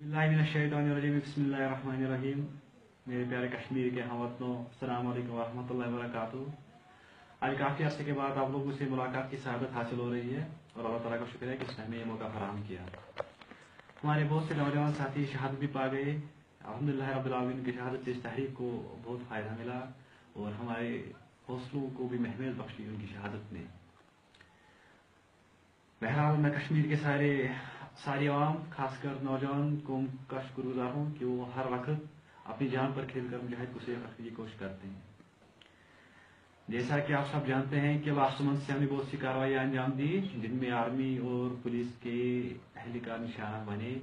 बिस्मिल्लाहिर्रहमानिर्रहीम। मेरे प्यारे कश्मीर के हमवतनों, अस्सलाम वालेकुम वरहमतुल्लाहि वबरकातुहू। आज काफ़ी अर्से के बाद आप लोगों से मुलाकात की सआदत हासिल हो रही है और अल्लाह ताला का शुक्र है कि इसने हमें ये मौका फराहम किया। हमारे बहुत से नौजवान साथी शहादत भी पा गए। अल्हम्दुलिल्लाह रब्बिल आलमीन की शहादत से इस तहरीक को बहुत फ़ायदा मिला और हमारे हौसलों को भी महमेज बख्शी उनकी शहादत ने। बहरहाल मैं कश्मीर के सारी आवाम, खासकर नौजवान कौम का शुक्रगुजार हूँ कि वो हर वक्त अपनी जान पर खेलकर मुजाहिद को सेफ रखने की कोशिश करते हैं। जैसा कि आप सब जानते हैं कि लास्ट मंथ से हमने बहुत सी कार्रवाई अंजाम दी, जिनमें आर्मी और पुलिस के अहलकार निशाना बने।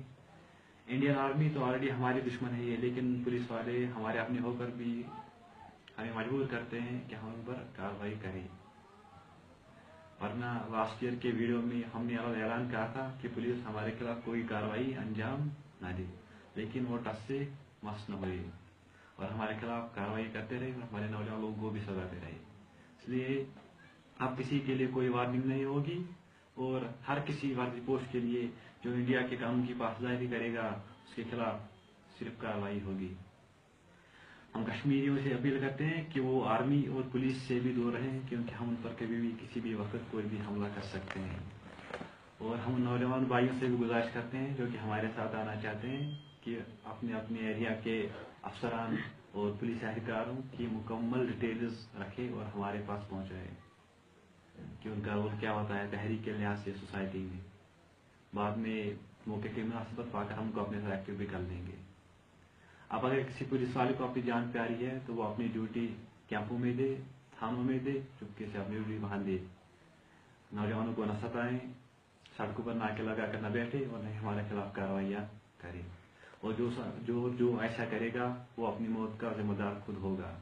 इंडियन आर्मी तो ऑलरेडी हमारी दुश्मन है ये, लेकिन पुलिस वाले हमारे अपने होकर भी हमें मजबूर करते हैं कि हम उन पर कार्रवाई करें। वरना लास्ट ईयर के वीडियो में हमने ऐलान कहा था कि पुलिस हमारे खिलाफ कोई कार्रवाई अंजाम न दे, लेकिन वो टस से मस न हुए और हमारे खिलाफ कार्रवाई करते रहे और हमारे नौजवान लोगों को भी सजाते रहे। इसलिए अब किसी के लिए कोई वार्निंग नहीं होगी और हर किसी वर्दी पोस्ट के लिए जो इंडिया के कानून की पासदारी करेगा उसके खिलाफ सिर्फ कार्रवाई होगी। हम कश्मीरियों से अपील करते हैं कि वो आर्मी और पुलिस से भी दूर रहें, क्योंकि हम उन पर कभी भी किसी भी वक्त कोई भी हमला कर सकते हैं। और हम नौजवान भाइयों से भी गुजारिश करते हैं जो कि हमारे साथ आना चाहते हैं कि अपने अपने एरिया के अफसरान और पुलिस अधिकारियों की मुकम्मल डिटेल्स रखें और हमारे पास पहुँचाएँ कि उनका रोल क्या होता है तहरीक के लिहाज से सोसाइटी में। बाद में मौके की मुनासिबत पाकर हम उनको अपने साथ एक्टिव भी कर लेंगे। अब अगर किसी पुलिस वाले को अपनी जान प्यारी है तो वो अपनी ड्यूटी कैंपों में दे, थानों में दे, चुपके से अपनी ड्यूटी वहां दे। नौजवानों को न सताएं, सड़कों पर नाके लगा कर न बैठे और नहीं हमारे खिलाफ कार्रवाइयाँ करे। और जो ऐसा करेगा वो अपनी मौत का जिम्मेदार खुद होगा।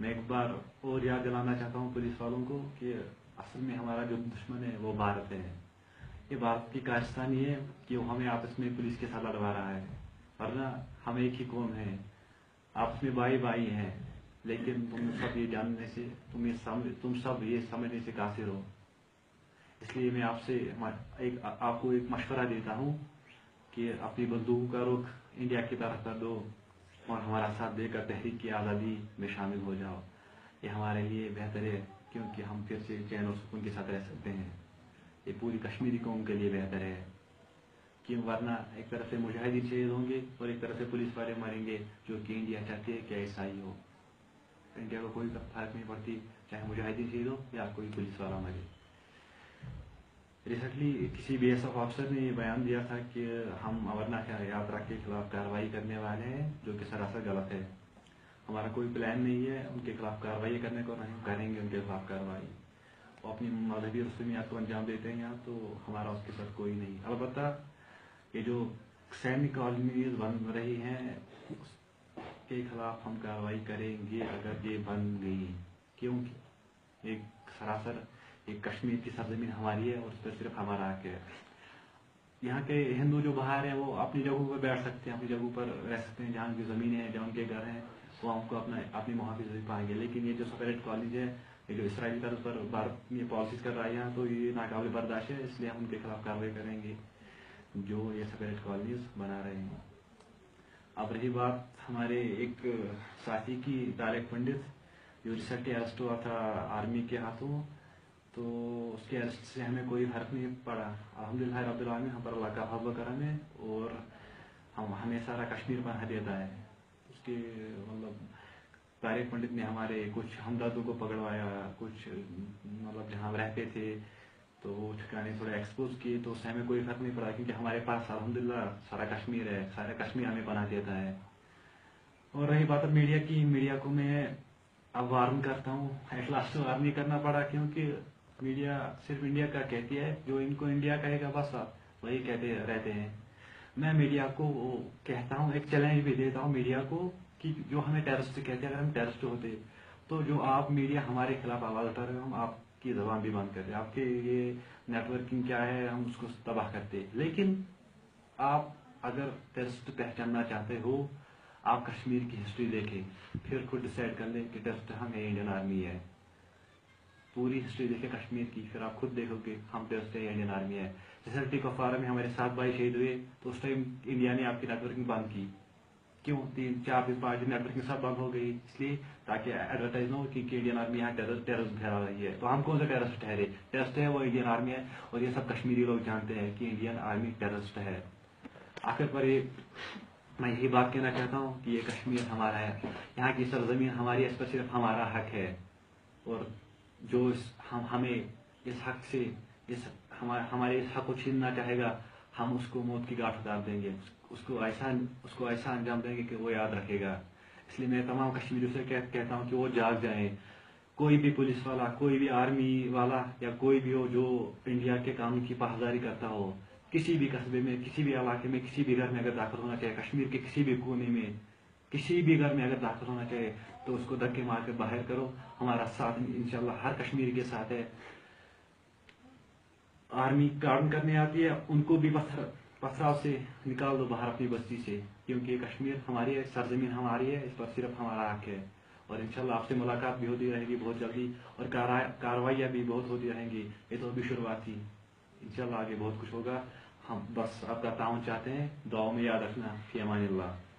मैं एक बार और याद दिलाना चाहता हूँ पुलिस वालों को कि असल में हमारा जो दुश्मन है वो भारत है। ये भारत की कारस्तानी है कि वो हमें आपस में पुलिस के साथ लड़वा रहा है, वरना हम एक ही कौम है, आपस में भाई भाई हैं। लेकिन तुम सब ये जानने से तुम सब ये समझने से कासिर हो। इसलिए मैं आपको एक मशवरा देता हूँ कि अपनी बंदूकों का रुख इंडिया की तरफ कर दो और हमारा साथ देकर तहरीक की आज़ादी में शामिल हो जाओ। ये हमारे लिए बेहतर है, क्योंकि हम फिर से चैन और सुकून के साथ रह सकते हैं। ये पूरी कश्मीरी कौम के लिए बेहतर है, क्यों वरना एक तरफ से मुजाहिदीन शहीद होंगे और एक तरफ से पुलिस वाले मरेंगे, जो कि इंडिया चाहती है कि ऐसा ही हो। इंडिया को कोई फर्क नहीं पड़ती चाहे मुजाहिदीन शहीद हो या कोई पुलिस वाला मरे। रिसेंटली किसी BSF ऑफिसर ने ये बयान दिया था कि हम अमरनाथ यात्रा के खिलाफ कार्रवाई करने वाले हैं, जो कि सरासर गलत है। हमारा कोई प्लान नहीं है उनके खिलाफ कार्रवाई करने को, नहीं करेंगे उनके खिलाफ कार्रवाई। वो अपनी मजहबी रसूमियात को अंजाम देते हैं यहाँ, तो हमारा उसके साथ कोई नहीं। अलबत्ता ये जो सैनिक कॉलोनीज बन रही हैं उसके खिलाफ हम कार्रवाई करेंगे अगर ये बन गई, क्योंकि एक सरासर एक कश्मीर की सरजमीन हमारी है और उस पर सिर्फ हमारा हक है। यहाँ के हिंदू जो बाहर हैं वो अपनी जगहों पर बैठ सकते हैं, अपनी जगहों पर रह सकते हैं, जहाँ उनकी ज़मीन है, जहाँ उनके घर हैं, वो हमको अपनी मुहाफिज दे पाएंगे। लेकिन ये जो सेपरेट कॉलेज है, ये जो इसराइली तरफ पर भारत ये पॉलिसीज कर रहा है यहाँ, तो ये नाकाबिल बर्दाश्त है। इसलिए हम उनके खिलाफ कार्रवाई करेंगे जो ये सेपरेट कॉलोनीज बना रहे हैं। अब रही बात हमारे एक साथी की, तारिक पंडित, जो रिसेंटली अरेस्ट हुआ था आर्मी के हाथों, तो उसके अरेस्ट से हमें कोई फर्क नहीं पड़ा। अल्हम्दुलिल्लाह रब्बिल आलमीन हम पर अल्लाह का फज़ल करम है और हमें सारा कश्मीर बना देता है। उसके मतलब तारिक पंडित ने हमारे कुछ हमदर्दों को पकड़वाया, कुछ मतलब जहाँ रहते थे तो वो ठिकाने थोड़े एक्सपोज किए, तो उससे हमें कोई फर्क नहीं पड़ा, क्योंकि हमारे पास अल्हम्दुलिल्लाह सारा कश्मीर है, सारा कश्मीर हमें बना देता है। और रही बात अब मीडिया की, मीडिया को मैं अब वार्न करता हूँ, एट लास्ट वार्न नहीं करना पड़ा, क्योंकि मीडिया सिर्फ इंडिया का कहती है, जो इनको इंडिया कहेगा बस वही कहते रहते हैं। मैं मीडिया को कहता हूँ, एक चैलेंज भी देता हूँ मीडिया को कि जो हमें टेररिस्ट कहते हैं, अगर हम टेररिस्ट होते तो जो आप मीडिया हमारे खिलाफ आवाज उठा रहे हो, हम आपकी जबान भी बंद करते, आपके ये नेटवर्किंग क्या है हम उसको तबाह करते। लेकिन आप अगर टेररिस्ट पहचानना चाहते हो, आप कश्मीर की हिस्ट्री देखें, फिर खुद डिसाइड कर लें कि टेररिस्ट हम इंडियन आर्मी है। पूरी हिस्ट्री देखें कश्मीर की, फिर आप खुद देखोगे हम टेररिस्ट है, इंडियन आर्मी है। रिसेंटली कुपवारा में हमारे 7 भाई शहीद हुए, तो उस टाइम इंडिया ने आपकी नेटवर्किंग बंद की। क्यों? 3-4 दिन 5 दिन नेटवर्किंग सब बंद हो गई, इसलिए ताकि एडवर्टाइज ना हो कि इंडियन आर्मी यहाँ टेररिज्म फैला रही है। तो हम कौन सा टेररिस्ट ठहरे? टेररिस्ट है वो इंडियन आर्मी है, और ये सब कश्मीरी लोग जानते हैं कि इंडियन आर्मी टेररिस्ट है। आखिर पर ये मैं यही बात कहना चाहता हूँ कि ये कश्मीर हमारा है, यहाँ की सरजमीन हमारी, इस पर सिर्फ हमारा हक है। और जो हमें इस हक से हमारे इस हक को छीनना चाहेगा, हम उसको मौत की गांठ उतार देंगे, उसको ऐसा अंजाम देंगे कि वो याद रखेगा। इसलिए मैं तमाम कश्मीरियों से कहता हूँ कि वो जाग जाएं। कोई भी पुलिस वाला, कोई भी आर्मी वाला या कोई भी हो जो इंडिया के कानून की पासदारी करता हो, किसी भी कस्बे में, किसी भी इलाके में, किसी भी घर में अगर दाखिल होना चाहे, कश्मीर के किसी भी कोने में किसी भी घर में अगर दाखिल होना चाहे, तो उसको धक्के मार कर बाहर करो। हमारा साथ इंशाल्लाह हर कश्मीरी के साथ है। आर्मी काम करने आती है, उनको भी पथराव से निकाल दो बाहर अपनी बस्ती से, क्योंकि कश्मीर हमारी है, सरजमीन हमारी है, इस पर सिर्फ हमारा हक है। और इंशाल्लाह आपसे मुलाकात भी होती रहेगी बहुत जल्दी, और कार्रवाइयाँ भी बहुत होती रहेंगी। ये तो अभी शुरुआत थी, इंशाल्लाह आगे बहुत कुछ होगा। हम बस आपका ताउन चाहते हैं, दुआओं में याद रखना। फी अमानिल्लाह।